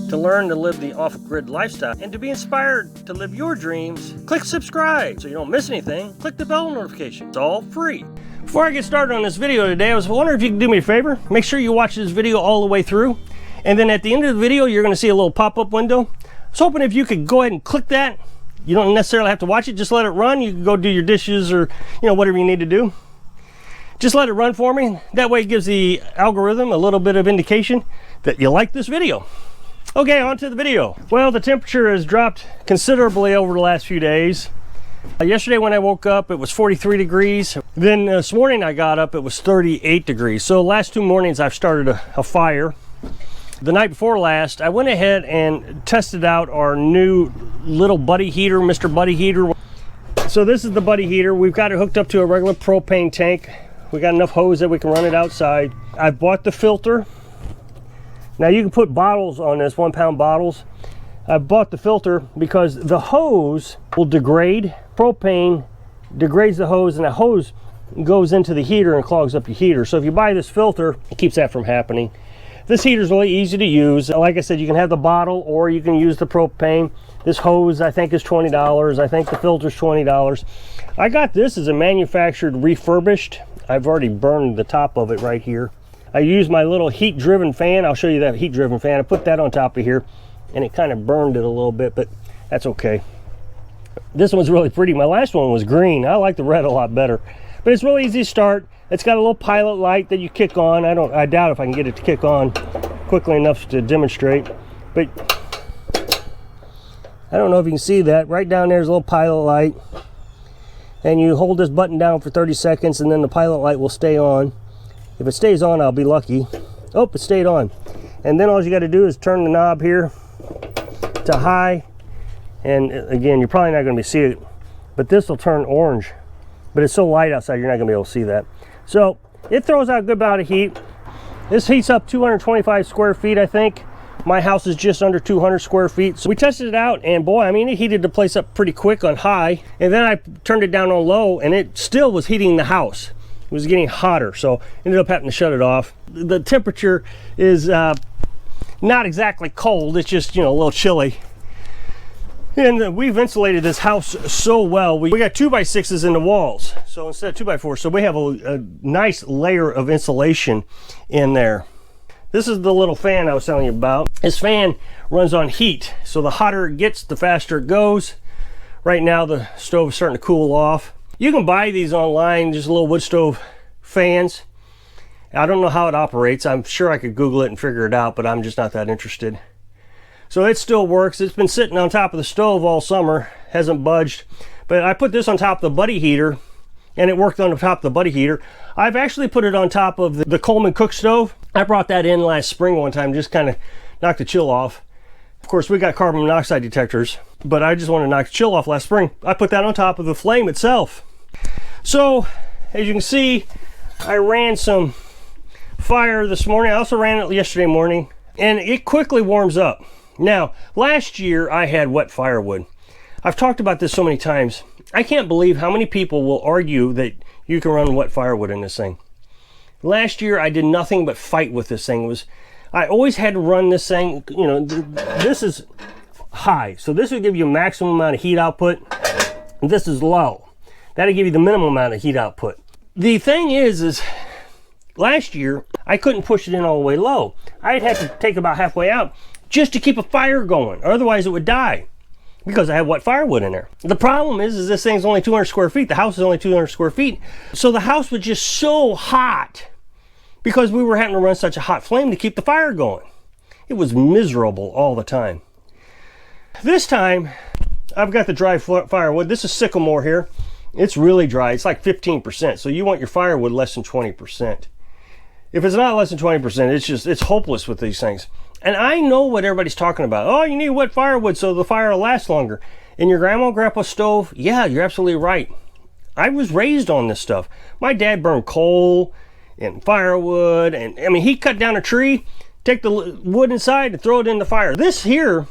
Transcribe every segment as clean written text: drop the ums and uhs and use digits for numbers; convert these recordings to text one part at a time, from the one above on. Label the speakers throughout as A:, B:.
A: To learn to live the off-grid lifestyle and to be inspired to live your dreams, click subscribe so you don't miss anything. Click the bell notification. It's all free. Before I get started on this video today, I was wondering if you could do me a favor. Make sure you watch this video all the way through. And then at the end of the video, you're going to see a little pop-up window. I was hoping if you could go ahead and click that. You don't necessarily have to watch it. Just let it run. You can go do your dishes or, whatever you need to do. Just let it run for me. That way it gives the algorithm a little bit of indication that you like this video. Okay, on to the video. Well, the temperature has dropped considerably over the last few days. Yesterday when I woke up, it was 43 degrees. Then this morning I got up, it was 38 degrees. So the last 2 mornings I've started a fire. The night before last, I went ahead and tested out our new little buddy heater, Mr. Buddy Heater. So this is the buddy heater. We've got it hooked up to a regular propane tank. We got enough hose that we can run it outside. I bought the filter. Now you can put bottles on this, 1 pound bottles. I bought the filter because the hose will degrade. Propane degrades the hose, and the hose goes into the heater and clogs up your heater. So if you buy this filter, it keeps that from happening. This heater is really easy to use. Like I said, you can have the bottle or you can use the propane. This hose I think is $20. I think the filter is $20. I got this as a manufactured refurbished. I've already burned the top of it right here. I used my little heat driven fan. I'll show you that heat driven fan. I put that on top of here and it kind of burned it a little bit, but that's okay. This one's really pretty. My last one was green. I like the red a lot better, but it's really easy to start. It's got a little pilot light that you kick on. I doubt if I can get it to kick on quickly enough to demonstrate, but I don't know if you can see that. Right down there's a little pilot light, and you hold this button down for 30 seconds and then the pilot light will stay on. If it stays on, I'll be lucky. Oh, it stayed on. And then all you got to do is turn the knob here to high, and again, you're probably not going to see it, but this will turn orange. But it's so light outside, you're not going to be able to see that. So it throws out a good amount of heat. This heats up 225 square feet, I think. My house is just under 200 square feet. So we tested it out, and boy, I mean, it heated the place up pretty quick on high. And then I turned it down on low, and it still was heating the house. It was getting hotter, so ended up having to shut it off. The temperature is not exactly cold. It's just, a little chilly. And we've insulated this house so well. We got 2x6s in the walls, so instead of 2x4s, so we have a nice layer of insulation in there. This is the little fan I was telling you about. This fan runs on heat, so the hotter it gets, the faster it goes. Right now the stove is starting to cool off. You can buy these online, just little wood stove fans. I don't know how it operates. I'm sure I could Google it and figure it out, but I'm just not that interested. So it still works. It's been sitting on top of the stove all summer, hasn't budged. But I put this on top of the buddy heater, and it worked on the top of the buddy heater. I've actually put it on top of the Coleman cook stove. I brought that in last spring one time, just kind of knocked the chill off. Of course, we got carbon monoxide detectors, but I just wanted to knock the chill off last spring. I put that on top of the flame itself. So, as you can see, I ran some fire this morning. I also ran it yesterday morning, and it quickly warms up. Now, last year I had wet firewood. I've talked about this so many times. I can't believe how many people will argue that you can run wet firewood in this thing. Last year I did nothing but fight with this thing. I always had to run this thing, this is high. So this would give you a maximum amount of heat output. This is low. That'll give you the minimum amount of heat output. The thing is last year I couldn't push it in all the way low. I'd have to take about halfway out just to keep a fire going, or otherwise it would die because I have wet firewood in there. The problem is this thing's only 200 square feet. The house is only 200 square feet. So the house was just so hot because we were having to run such a hot flame to keep the fire going. It was miserable all the time. This time, I've got the dry firewood. This is sycamore here. It's really dry. It's like 15%. So you want your firewood less than 20%. If it's not less than 20%, it's hopeless with these things. And I know what everybody's talking about. Oh, you need wet firewood so the fire will last longer. In your grandma and grandpa's stove, yeah, you're absolutely right. I was raised on this stuff. My dad burned coal and firewood, and I mean, he cut down a tree, take the wood inside and throw it in the fire. This here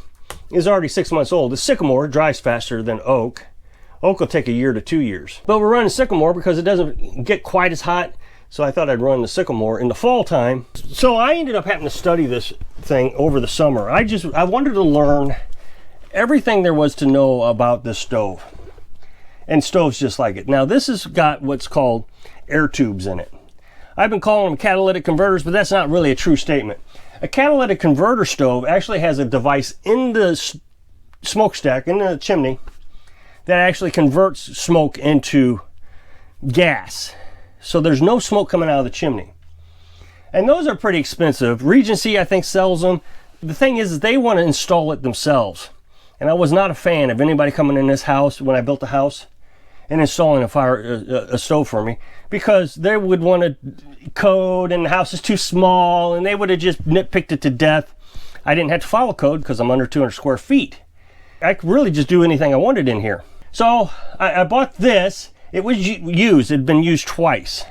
A: is already 6 months old. The sycamore dries faster than oak. Oak will take a year to 2 years. But we're running sycamore because it doesn't get quite as hot. So I thought I'd run the Sycamore in the fall time. So I ended up having to study this thing over the summer. I wanted to learn everything there was to know about this stove. And stoves just like it. Now this has got what's called air tubes in it. I've been calling them catalytic converters, but that's not really a true statement. A catalytic converter stove actually has a device in the smokestack, in the chimney, that actually converts smoke into gas. So there's no smoke coming out of the chimney. And those are pretty expensive. Regency, I think, sells them. The thing is they want to install it themselves. And I was not a fan of anybody coming in this house when I built the house and installing a stove for me, because they would want to code and the house is too small and they would have just nitpicked it to death. I didn't have to follow code because I'm under 200 square feet. I could really just do anything I wanted in here. So I bought this. It was used. It had been used twice.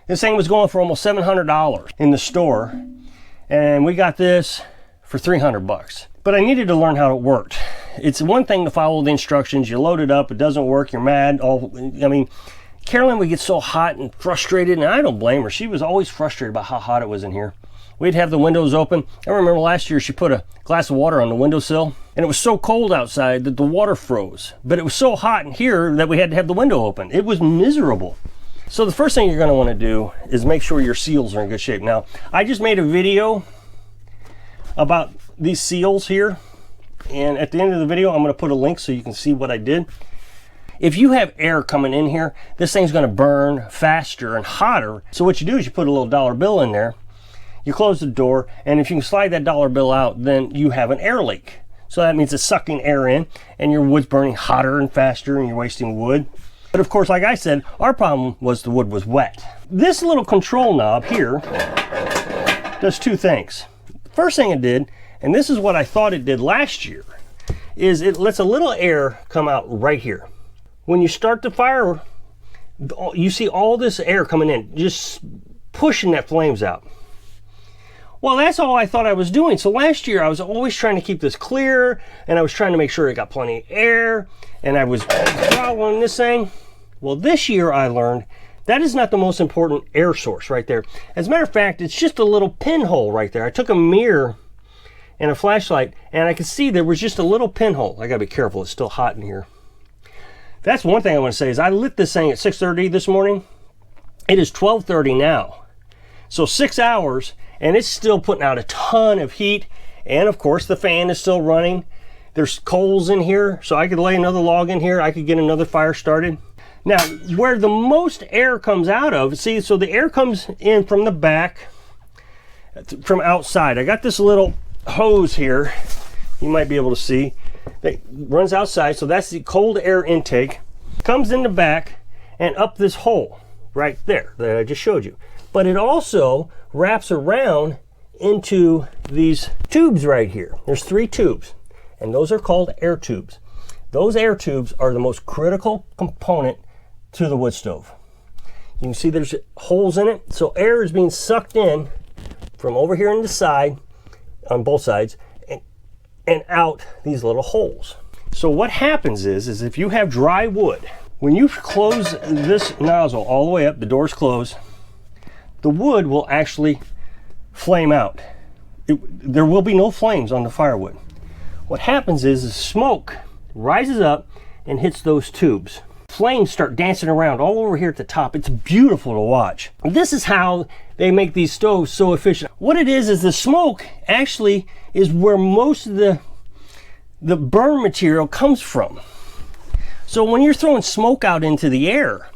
A: This thing was going for almost $700 in the store, and we got this for 300 bucks. But I needed to learn how it worked. It's one thing to follow the instructions. You load it up, it doesn't work, you're mad. Carolyn would get so hot and frustrated, and I don't blame her. She was always frustrated about how hot it was in here. We'd have the windows open. I remember last year she put a glass of water on the windowsill, and it was so cold outside that the water froze. But it was so hot in here that we had to have the window open. It was miserable. So the first thing you're going to want to do is make sure your seals are in good shape. Now, I just made a video about these seals here, and at the end of the video I'm going to put a link so you can see what I did. If you have air coming in here, this thing's going to burn faster and hotter. So what you do is you put a little dollar bill in there, you close the door, and if you can slide that dollar bill out, then you have an air leak. So that means it's sucking air in and your wood's burning hotter and faster and you're wasting wood. But of course, like I said, our problem was the wood was wet. This little control knob here does two things. First thing it did, and this is what I thought it did last year, is it lets a little air come out right here. When you start the fire, you see all this air coming in, just pushing that flames out. Well, that's all I thought I was doing. So last year I was always trying to keep this clear, and I was trying to make sure it got plenty of air, and I was following this thing. Well, this year I learned that is not the most important air source right there. As a matter of fact, it's just a little pinhole right there. I took a mirror and a flashlight, and I could see there was just a little pinhole. I gotta be careful, it's still hot in here. That's one thing I want to say is I lit this thing at 6:30 this morning. It is 12:30 now. So 6 hours, and it's still putting out a ton of heat. And of course the fan is still running. There's coals in here, so I could lay another log in here. I could get another fire started. Now, where the most air comes out of, see, so the air comes in from the back, from outside. I got this little hose here, you might be able to see, that runs outside, so that's the cold air intake. Comes in the back and up this hole right there that I just showed you. But it also wraps around into these tubes right here. There's 3 tubes, and those are called air tubes. Those air tubes are the most critical component to the wood stove. You can see there's holes in it, so air is being sucked in from over here on the side, on both sides, and out these little holes. So what happens is if you have dry wood, when you close this nozzle all the way up, the door's closed, the wood will actually flame out. There will be no flames on the firewood. What happens is the smoke rises up and hits those tubes. Flames start dancing around all over here at the top. It's beautiful to watch. This is how they make these stoves so efficient. What it is the smoke actually is where most of the burn material comes from. So when you're throwing smoke out into the air,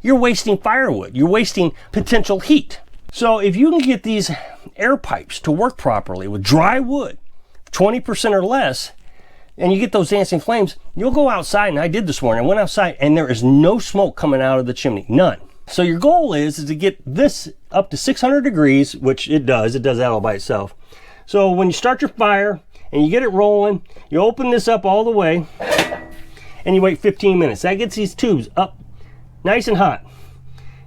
A: you're wasting firewood. You're wasting potential heat. So if you can get these air pipes to work properly with dry wood, 20% or less, and you get those dancing flames, you'll go outside, and I did this morning. I went outside and there is no smoke coming out of the chimney, none. So your goal is to get this up to 600 degrees, which it does that all by itself. So when you start your fire and you get it rolling, you open this up all the way and you wait 15 minutes. That gets these tubes up nice and hot.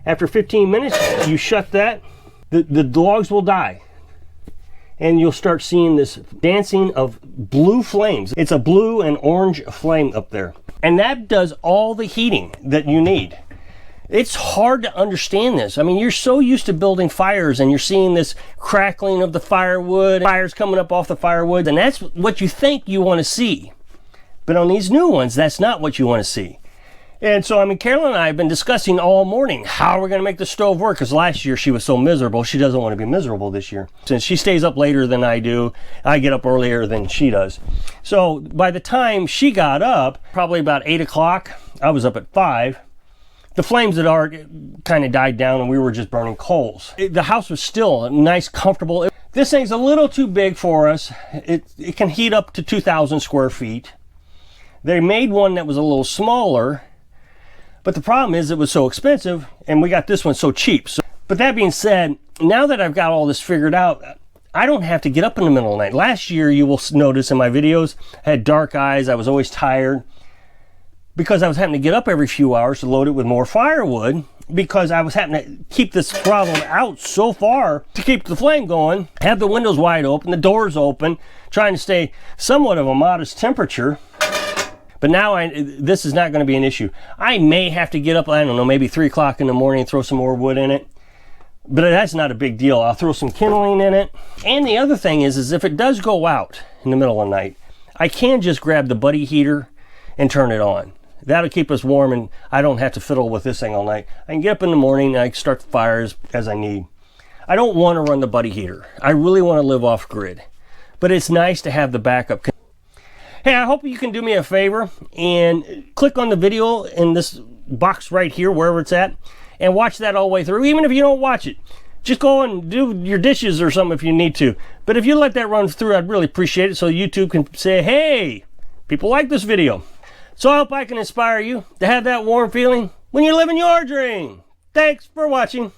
A: After 15 minutes, you shut that, the logs will die. And you'll start seeing this dancing of blue flames. It's a blue and orange flame up there. And that does all the heating that you need. It's hard to understand this. I mean, you're so used to building fires and you're seeing this crackling of the firewood, fires coming up off the firewood, and that's what you think you want to see. But on these new ones, that's not what you want to see. And so, I mean, Carolyn and I have been discussing all morning how we're going to make the stove work, because last year she was so miserable. She doesn't want to be miserable this year. Since she stays up later than I do, I get up earlier than she does. So by the time she got up, probably about 8 o'clock, I was up at 5. The flames had already kind of died down and we were just burning coals. The house was still nice, comfortable. This thing's a little too big for us. It can heat up to 2,000 square feet. They made one that was a little smaller, but the problem is it was so expensive and we got this one so cheap. But that being said, now that I've got all this figured out, I don't have to get up in the middle of the night. Last year, you will notice in my videos, I had dark eyes, I was always tired, because I was having to get up every few hours to load it with more firewood, because I was having to keep this problem out so far to keep the flame going, have the windows wide open, the doors open, trying to stay somewhat of a modest temperature. But now this is not going to be an issue. I may have to get up, I don't know, maybe 3 o'clock in the morning and throw some more wood in it, but that's not a big deal. I'll throw some kindling in it. And the other thing is if it does go out in the middle of the night, I can just grab the buddy heater and turn it on. That'll keep us warm and I don't have to fiddle with this thing all night. I can get up in the morning and I can start the fires as I need. I don't want to run the buddy heater. I really want to live off grid, but it's nice to have the backup. Hey, I hope you can do me a favor and click on the video in this box right here, wherever it's at, and watch that all the way through. Even if you don't watch it, just go and do your dishes or something if you need to. But if you let that run through, I'd really appreciate it, so YouTube can say, hey, people like this video. So I hope I can inspire you to have that warm feeling when you're living your dream. Thanks for watching.